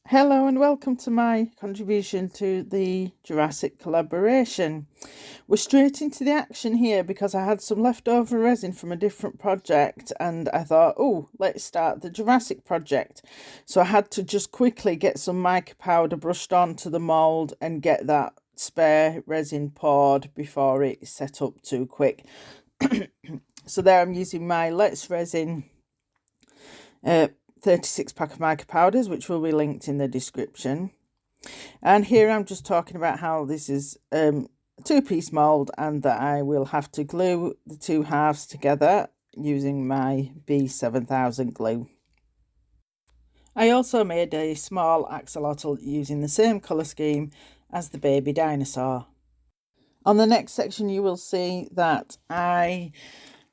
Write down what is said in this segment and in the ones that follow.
Hello and welcome to my contribution to the Jurassic Collaboration. We're straight into the action here because I had some leftover resin from a different project and I thought, oh, let's start the Jurassic project. So I had to just quickly get some mica powder brushed onto the mould and get that spare resin poured before it set up too quick. So there I'm using my Let's Resin 36 pack of mica powders, which will be linked in the description. And here I'm just talking about how this is a two-piece mould and that I will have to glue the two halves together using my B7000 glue. I also made a small axolotl using the same colour scheme as the baby dinosaur. On the next section you will see that I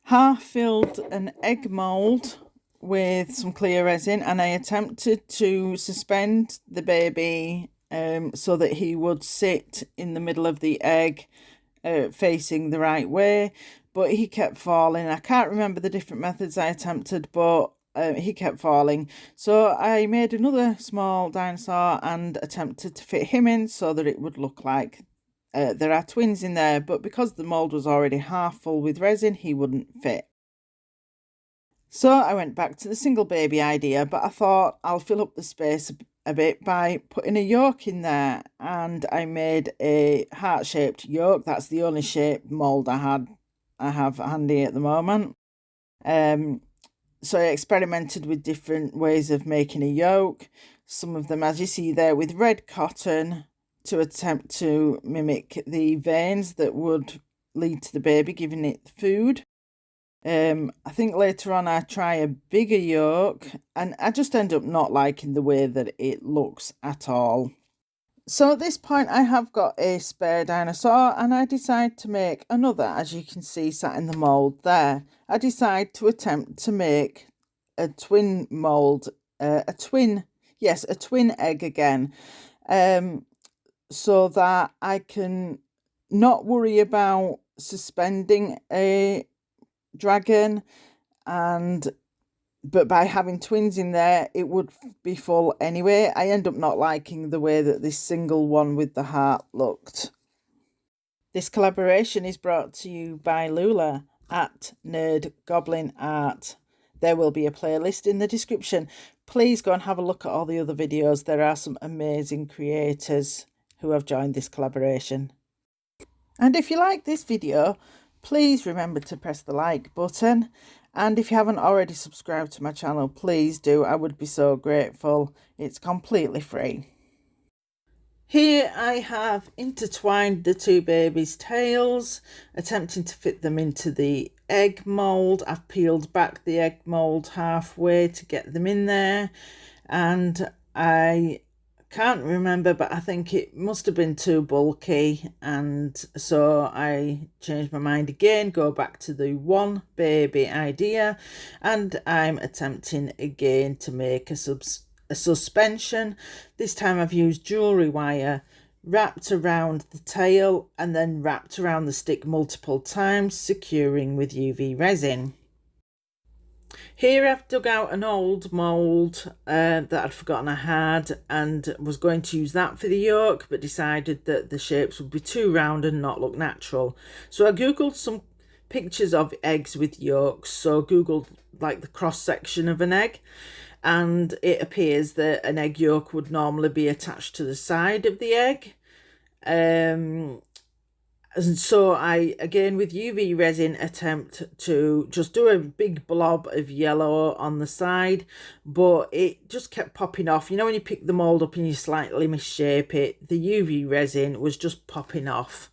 half filled an egg mould with some clear resin and I attempted to suspend the baby so that he would sit in the middle of the egg facing the right way, but he kept falling. I can't remember the different methods I attempted, but he kept falling. So I made another small dinosaur and attempted to fit him in so that it would look like there are twins in there, but because the mould was already half full with resin, he wouldn't fit. So I went back to the single baby idea, but I thought I'll fill up the space a bit by putting a yolk in there, and I made a heart-shaped yolk. That's the only shape mould I have handy at the moment. So I experimented with different ways of making a yolk. Some of them, as you see there, with red cotton to attempt to mimic the veins that would lead to the baby, giving it food. I think later on I try a bigger yolk and I just end up not liking the way that it looks at all. So at this point I have got a spare dinosaur and I decide to make another, as you can see sat in the mould there. I decide to attempt to make a twin mould, a twin egg again, so that I can not worry about suspending a dragon, but by having twins in there it would be full anyway. I end up not liking the way that this single one with the heart looked. This collaboration is brought to you by Lula at Nerd Goblin Art. There will be a playlist in the description. Please go and have a look at all the other videos. There are some amazing creators who have joined this collaboration. And if you like this video, please remember to press the like button, and if you haven't already subscribed to my channel, please do. I would be so grateful. It's completely free. Here I have intertwined the two babies' tails, attempting to fit them into the egg mould. I've peeled back the egg mould halfway to get them in there, and I can't remember, but I think it must have been too bulky, and so I changed my mind again, go back to the one baby idea, and I'm attempting again to make a suspension. This time I've used jewellery wire wrapped around the tail and then wrapped around the stick multiple times, securing with UV resin. Here I've dug out an old mould that I'd forgotten I had and was going to use that for the yolk, but decided that the shapes would be too round and not look natural. So I googled some pictures of eggs with yolks, so googled like the cross section of an egg, and it appears that an egg yolk would normally be attached to the side of the egg. And so I, again with UV resin, attempt to just do a big blob of yellow on the side, but it just kept popping off. You know when you pick the mould up and you slightly misshape it, the UV resin was just popping off.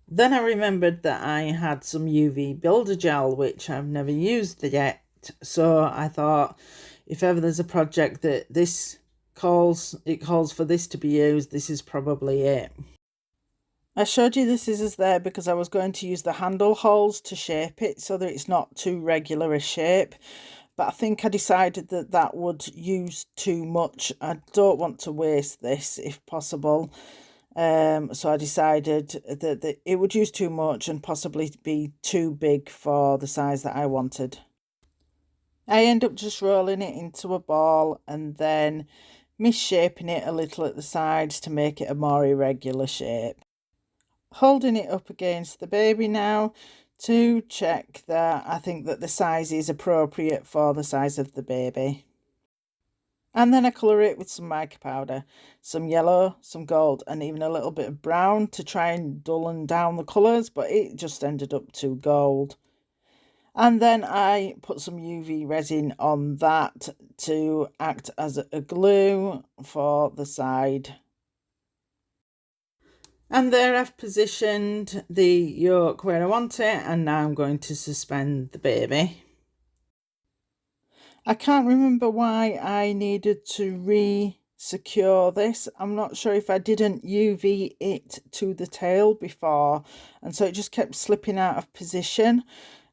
Then I remembered that I had some UV builder gel, which I've never used yet. So I thought, if ever there's a project that calls for this to be used, this is probably it. I showed you the scissors there because I was going to use the handle holes to shape it so that it's not too regular a shape, but I think I decided that that would use too much. I don't want to waste this if possible, so I decided that it would use too much and possibly be too big for the size that I wanted. I end up just rolling it into a ball and then misshaping it a little at the sides to make it a more irregular shape. Holding it up against the baby now to check that I think that the size is appropriate for the size of the baby. And then I colour it with some mica powder, some yellow, some gold, and even a little bit of brown to try and dullen down the colours, but it just ended up too gold. And then I put some UV resin on that to act as a glue for the side. And there I've positioned the yoke where I want it, and now I'm going to suspend the baby. I can't remember why I needed to re-secure this. I'm not sure if I didn't UV it to the tail before, and so it just kept slipping out of position.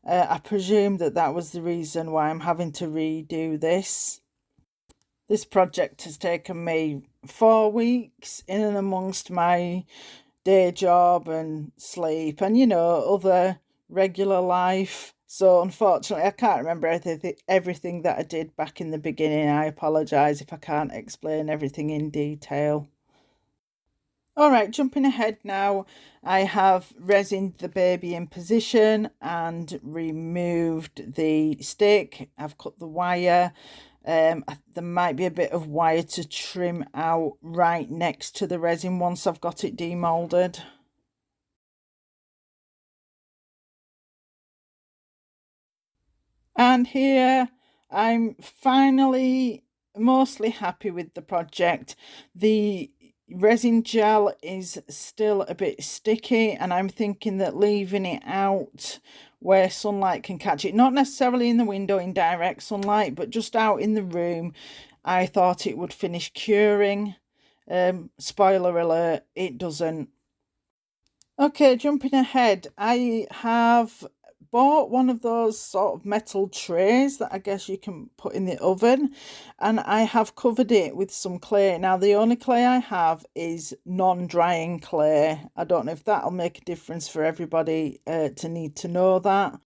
I presume that that was the reason why I'm having to redo this. This project has taken me 4 weeks in and amongst my day job and sleep and, you know, other regular life. So unfortunately, I can't remember everything that I did back in the beginning. I apologise if I can't explain everything in detail. All right, jumping ahead now, I have resined the baby in position and removed the stick. I've cut the wire. There might be a bit of wire to trim out right next to the resin once I've got it demolded. And here I'm finally mostly happy with the project. The resin gel is still a bit sticky, and I'm thinking that leaving it out where sunlight can catch it, not necessarily in the window in direct sunlight, but just out in the room, I thought it would finish curing. Spoiler alert, it doesn't. Okay, jumping ahead, I have bought one of those sort of metal trays that I guess you can put in the oven, and I have covered it with some clay. Now, the only clay I have is non-drying clay. I don't know if that'll make a difference for everybody to need to know that.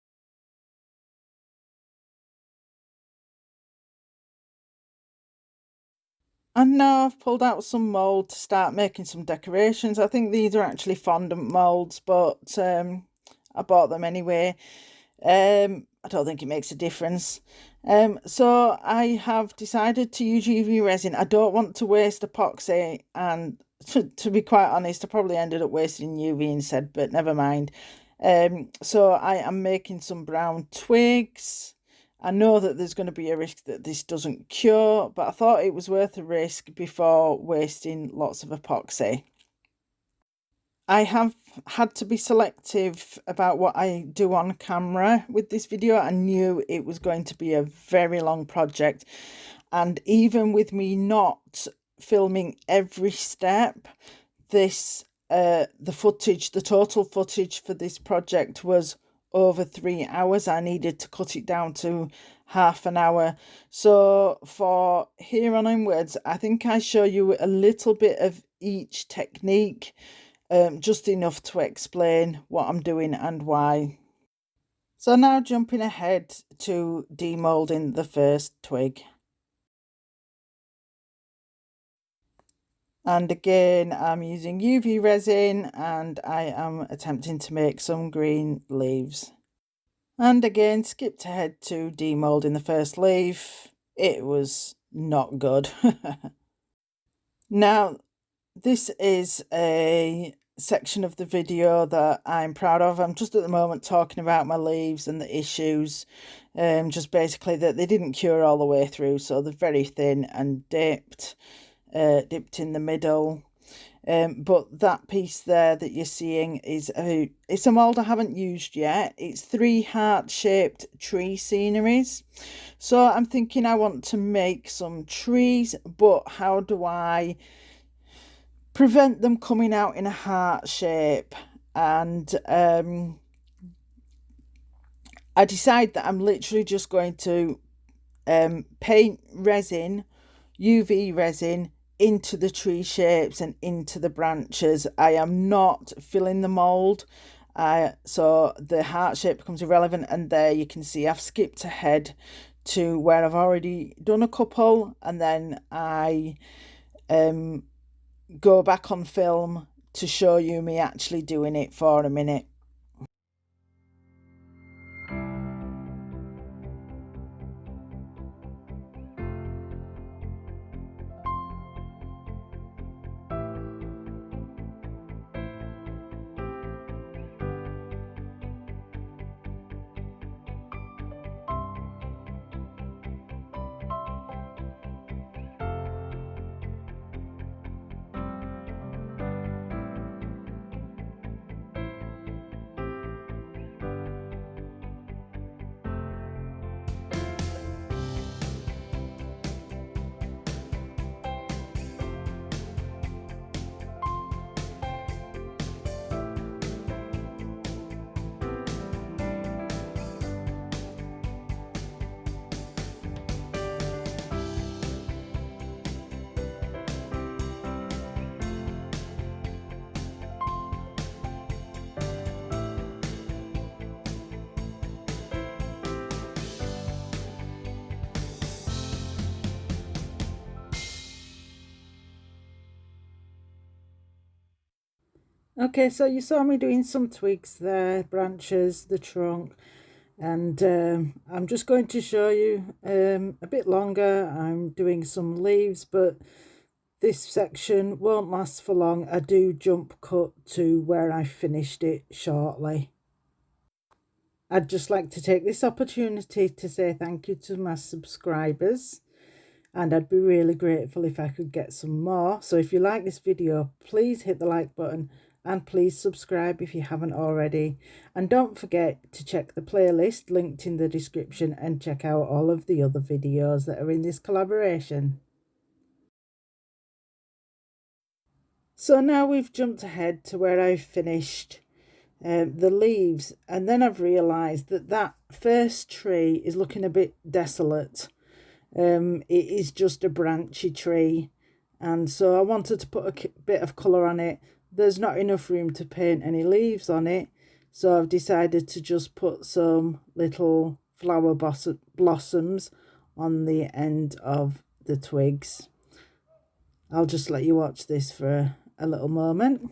And now I've pulled out some mould to start making some decorations. I think these are actually fondant moulds, but I bought them anyway. I don't think it makes a difference. So I have decided to use UV resin. I don't want to waste epoxy, and to be quite honest, I probably ended up wasting UV instead, but never mind. So I am making some brown twigs. I know that there's going to be a risk that this doesn't cure, but I thought it was worth a risk before wasting lots of epoxy. I have had to be selective about what I do on camera with this video. I knew it was going to be a very long project, and even with me not filming every step, this the total footage for this project was over 3 hours. I needed to cut it down to half an hour. So for here on onwards, I think I show you a little bit of each technique, just enough to explain what I'm doing and why. So now jumping ahead to demolding the first twig. And again, I'm using UV resin, and I am attempting to make some green leaves. And again, skipped ahead to demolding the first leaf. It was not good. Now, this is a section of the video that I'm proud of. I'm just at the moment talking about my leaves and the issues. Just basically that they didn't cure all the way through, so they're very thin and dipped in the middle. But that piece there that you're seeing is it's a mould I haven't used yet. It's 3 heart-shaped tree sceneries. So I'm thinking I want to make some trees, but how do I prevent them coming out in a heart shape? And I decide that I'm literally just going to paint resin, UV resin, into the tree shapes and into the branches. I am not filling the mould, so the heart shape becomes irrelevant. And there you can see I've skipped ahead to where I've already done a couple, and then I go back on film to show you me actually doing it for a minute. Okay, so you saw me doing some twigs there, branches, the trunk, and I'm just going to show you a bit longer. I'm doing some leaves, but this section won't last for long. I do jump cut to where I finished it shortly. I'd just like to take this opportunity to say thank you to my subscribers, and I'd be really grateful if I could get some more. So if you like this video, please hit the like button and please subscribe if you haven't already. And don't forget to check the playlist linked in the description and check out all of the other videos that are in this collaboration. So now we've jumped ahead to where I've finished the leaves, and then I've realised that that first tree is looking a bit desolate. It is just a branchy tree, and so I wanted to put a bit of colour on it. There's not enough room to paint any leaves on it, so I've decided to just put some little flower blossoms on the end of the twigs. I'll just let you watch this for a little moment.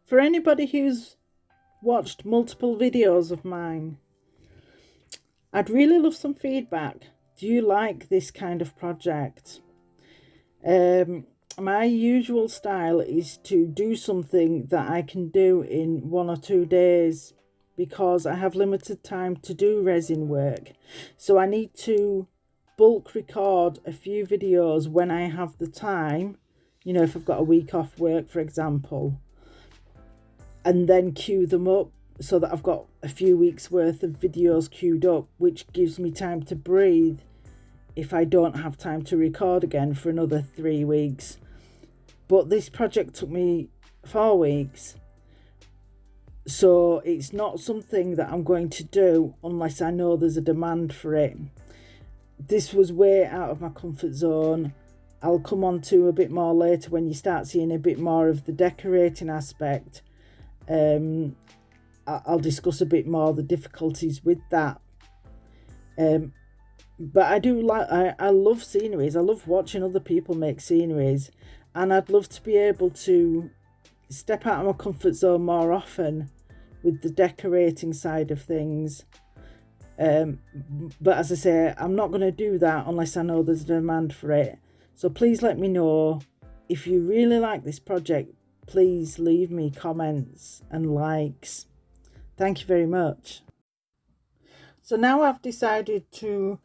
For anybody who's watched multiple videos of mine, I'd really love some feedback. Do you like this kind of project? My usual style is to do something that I can do in 1 or 2 days because I have limited time to do resin work. So I need to bulk record a few videos when I have the time, you know, if I've got a week off work, for example, and then queue them up so that I've got a few weeks worth of videos queued up, which gives me time to breathe if I don't have time to record again for another 3 weeks. But this project took me 4 weeks, so it's not something that I'm going to do unless I know there's a demand for it. This was way out of my comfort zone. I'll come on to a bit more later when you start seeing a bit more of the decorating aspect. I'll discuss a bit more the difficulties with that. But I do like, I love sceneries. I love watching other people make sceneries, and I'd love to be able to step out of my comfort zone more often with the decorating side of things. But as I say, I'm not going to do that unless I know there's a demand for it. So please let me know if you really like this project. Please leave me comments and likes. Thank you very much. So now I've decided to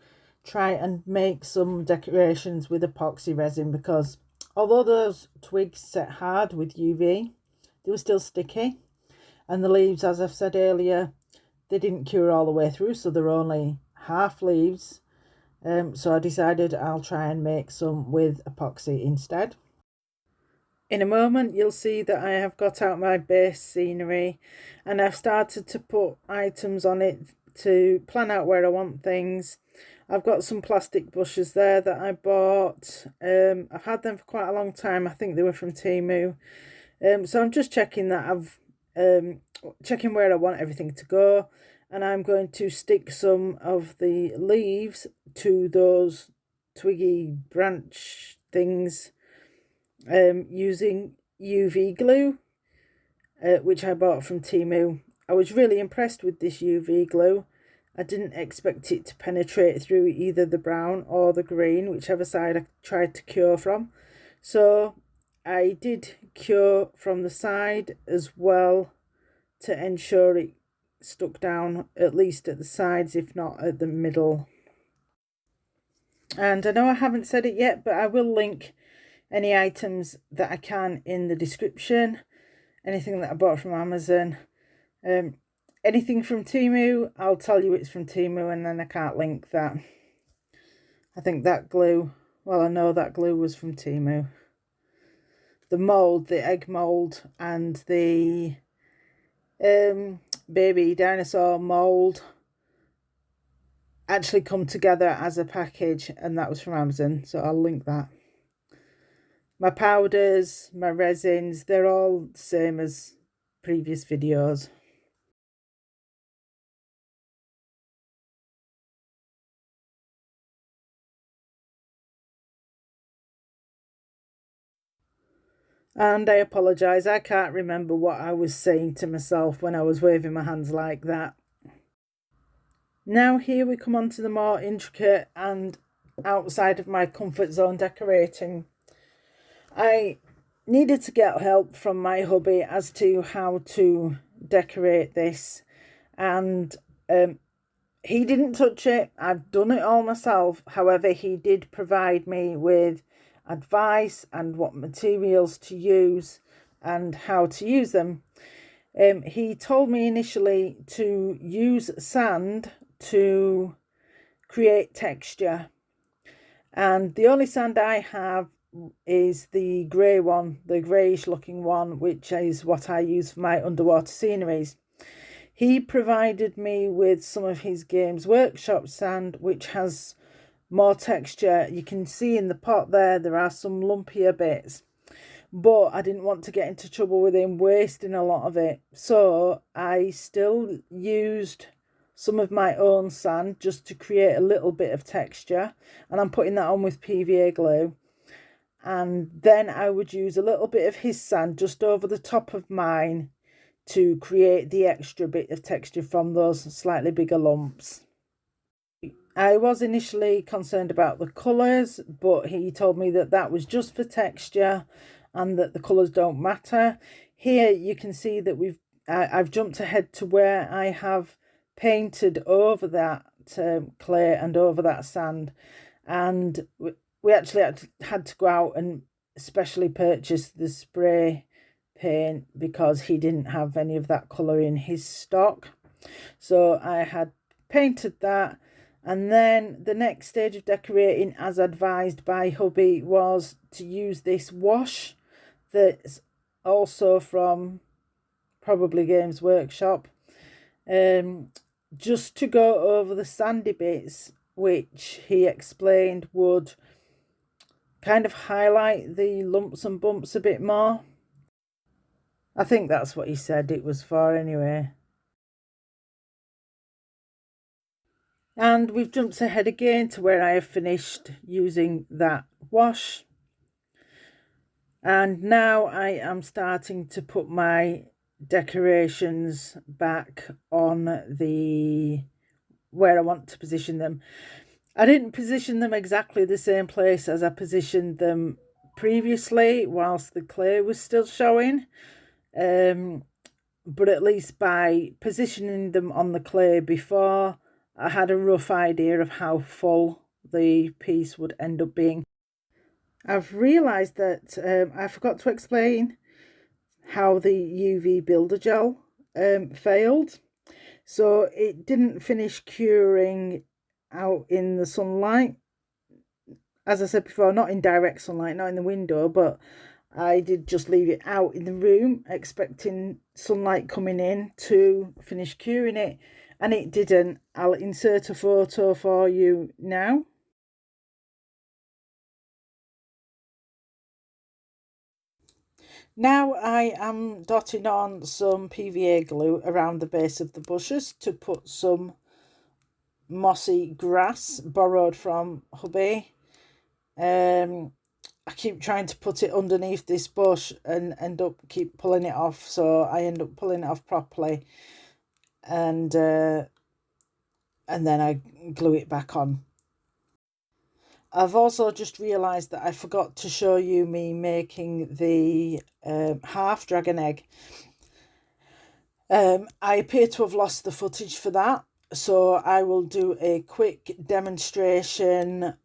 try and make some decorations with epoxy resin, because although those twigs set hard with UV, they were still sticky, and the leaves, as I've said earlier, they didn't cure all the way through, so they're only half leaves. So I decided I'll try and make some with epoxy instead. In a moment you'll see that I have got out my base scenery, and I've started to put items on it to plan out where I want things. I've got some plastic bushes there that I bought. I've had them for quite a long time. I think they were from Temu. So I'm just checking that checking where I want everything to go. and I'm going to stick some of the leaves to those twiggy branch things using UV glue, which I bought from Temu. I was really impressed with this UV glue. I didn't expect it to penetrate through either the brown or the green, whichever side I tried to cure from. So I did cure from the side as well to ensure it stuck down at least at the sides, if not at the middle. And I know I haven't said it yet, but I will link any items that I can in the description. Anything that I bought from Amazon. Anything from Temu, I'll tell you it's from Temu, and then I can't link that. I think that glue, well, I know that glue was from Temu. The mould, the egg mould, and the baby dinosaur mould actually come together as a package, and that was from Amazon, so I'll link that. My powders, my resins, they're all the same as previous videos. And I apologise, I can't remember what I was saying to myself when I was waving my hands like that. Now here we come on to the more intricate and outside of my comfort zone decorating. I needed to get help from my hubby as to how to decorate this, and he didn't touch it. I've done it all myself. However, he did provide me with advice and what materials to use and how to use them. He told me initially to use sand to create texture, and the only sand I have is the grey one, the greyish looking one, which is what I use for my underwater sceneries. He provided me with some of his Games Workshop sand, which has more texture. You can see in the pot there are some lumpier bits, but I didn't want to get into trouble with him wasting a lot of it, so I still used some of my own sand just to create a little bit of texture, and I'm putting that on with PVA glue. And then I would use a little bit of his sand just over the top of mine to create the extra bit of texture from those slightly bigger lumps. I was initially concerned about the colours, but he told me that that was just for texture and that the colours don't matter. Here you can see that I've jumped ahead to where I have painted over that clay and over that sand, and we actually had to go out and specially purchase the spray paint because he didn't have any of that colour in his stock. So I had painted that, and then the next stage of decorating, as advised by hubby, was to use this wash that's also from probably Games Workshop, just to go over the sandy bits, which he explained would kind of highlight the lumps and bumps a bit more. I think that's what he said it was for anyway. And we've jumped ahead again to where I have finished using that wash. And now I am starting to put my decorations back on the where I want to position them. I didn't position them exactly the same place as I positioned them previously whilst the clay was still showing, but at least by positioning them on the clay before, I had a rough idea of how full the piece would end up being. I've realised that I forgot to explain how the UV builder gel failed. So it didn't finish curing out in the sunlight. As I said before, not in direct sunlight, not in the window, but I did just leave it out in the room, expecting sunlight coming in to finish curing it, and it didn't. I'll insert a photo for you now. Now I am dotting on some PVA glue around the base of the bushes to put some mossy grass borrowed from hubby. I keep trying to put it underneath this bush and keep pulling it off, so I end up pulling it off properly, and then I glue it back on. I've also just realised that I forgot to show you me making the half dragon egg. I appear to have lost the footage for that, so I will do a quick demonstration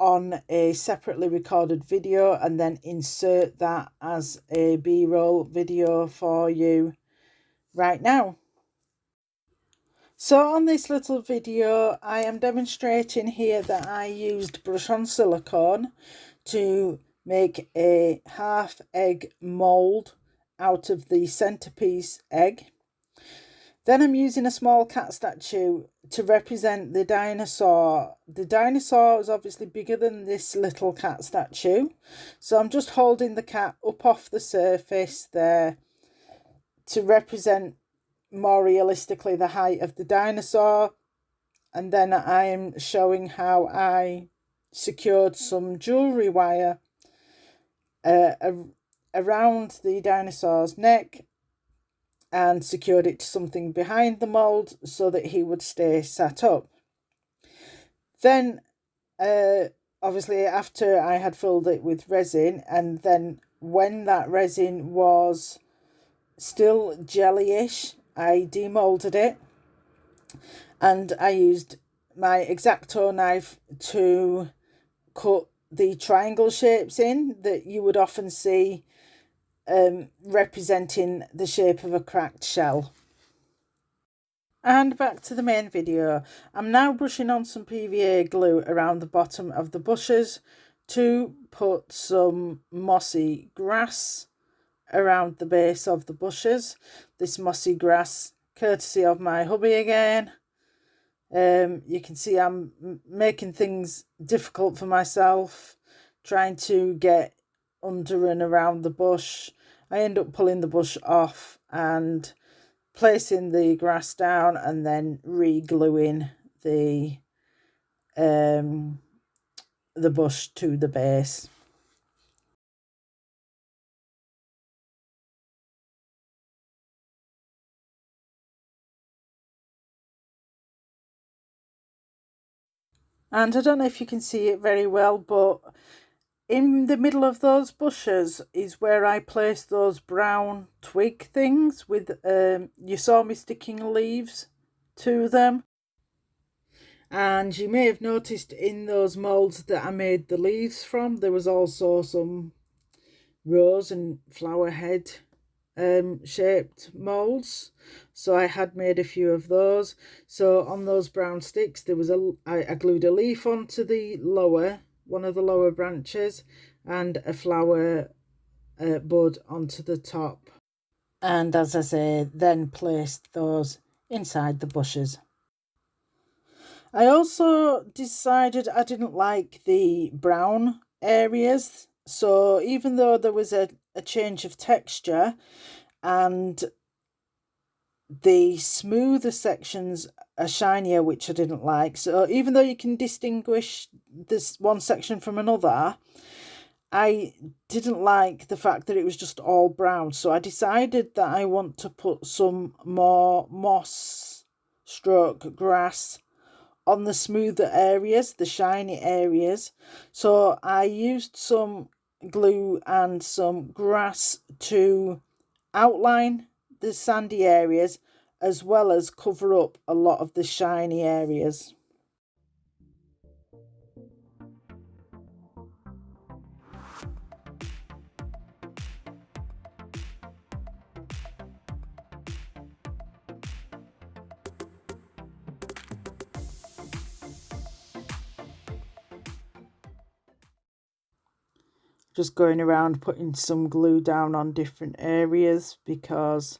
on a separately recorded video and then insert that as a B-roll video for you right now. So on this little video I am demonstrating here that I used brush on silicone to make a half egg mould out of the centerpiece egg. Then I'm using a small cat statue to represent the dinosaur. The dinosaur is obviously bigger than this little cat statue. So I'm just holding the cat up off the surface there to represent more realistically the height of the dinosaur. And then I'm showing how I secured some jewellery wire around the dinosaur's neck and secured it to something behind the mould so that he would stay sat up. Then obviously after I had filled it with resin, and then when that resin was still jellyish, I demoulded it, and I used my X-Acto knife to cut the triangle shapes in that you would often see representing the shape of a cracked shell. And back to the main video. I'm now brushing on some PVA glue around the bottom of the bushes to put some mossy grass around the base of the bushes. This mossy grass courtesy of my hubby again. You can see I'm making things difficult for myself, trying to get under and around the bush. I end up pulling the bush off and placing the grass down and then re-gluing the bush to the base. And I don't know if you can see it very well, but in the middle of those bushes is where I placed those brown twig things with, you saw me sticking leaves to them. And you may have noticed in those moulds that I made the leaves from, there was also some rose and flower head shaped moulds. So I had made a few of those. So on those brown sticks, there was I glued a leaf onto the one of the lower branches, and a flower bud onto the top. And as I say, then placed those inside the bushes. I also decided I didn't like the brown areas, so even though there was a change of texture and the smoother sections are shinier, which I didn't like, so even though you can distinguish this one section from another, I didn't like the fact that it was just all brown. So I decided that I want to put some more moss stroke grass on the smoother areas, the shiny areas. So I used some glue and some grass to outline the sandy areas as well as cover up a lot of the shiny areas. Just going around putting some glue down on different areas because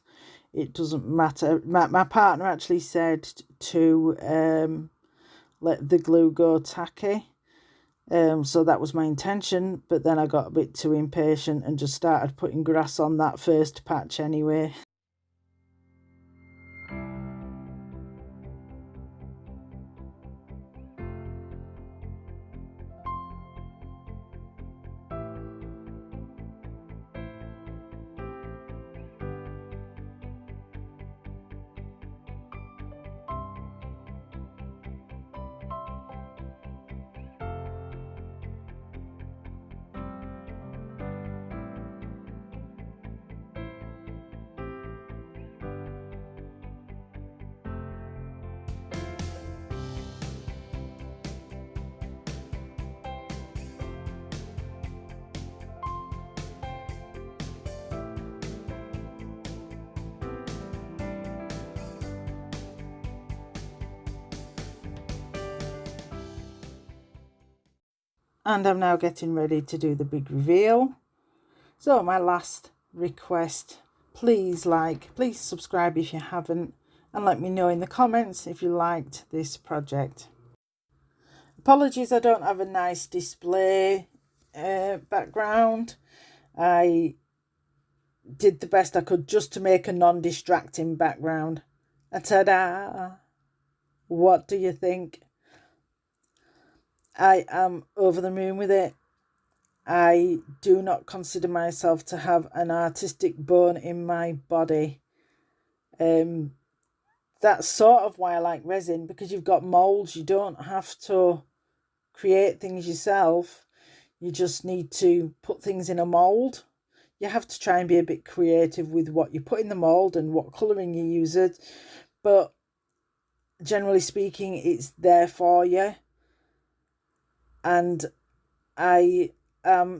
it doesn't matter. My partner actually said to let the glue go tacky So that was my intention, but then I got a bit too impatient and just started putting grass on that first patch anyway. And I'm now getting ready to do the big reveal. So my last request, please subscribe if you haven't, and let me know in the comments if you liked this project. Apologies I don't have a nice display background. I did the best I could just to make a non-distracting background. Ta-da! What do you think? I am over the moon with it. I do not consider myself to have an artistic bone in my body. That's sort of why I like resin, because you've got molds. You don't have to create things yourself. You just need to put things in a mold. You have to try and be a bit creative with what you put in the mold and what colouring you use it. But generally speaking, it's there for you. And I,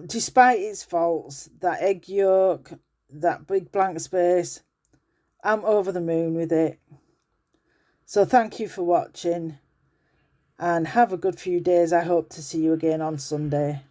despite its faults, that egg yolk, that big blank space, I'm over the moon with it. So thank you for watching and have a good few days. I hope to see you again on Sunday.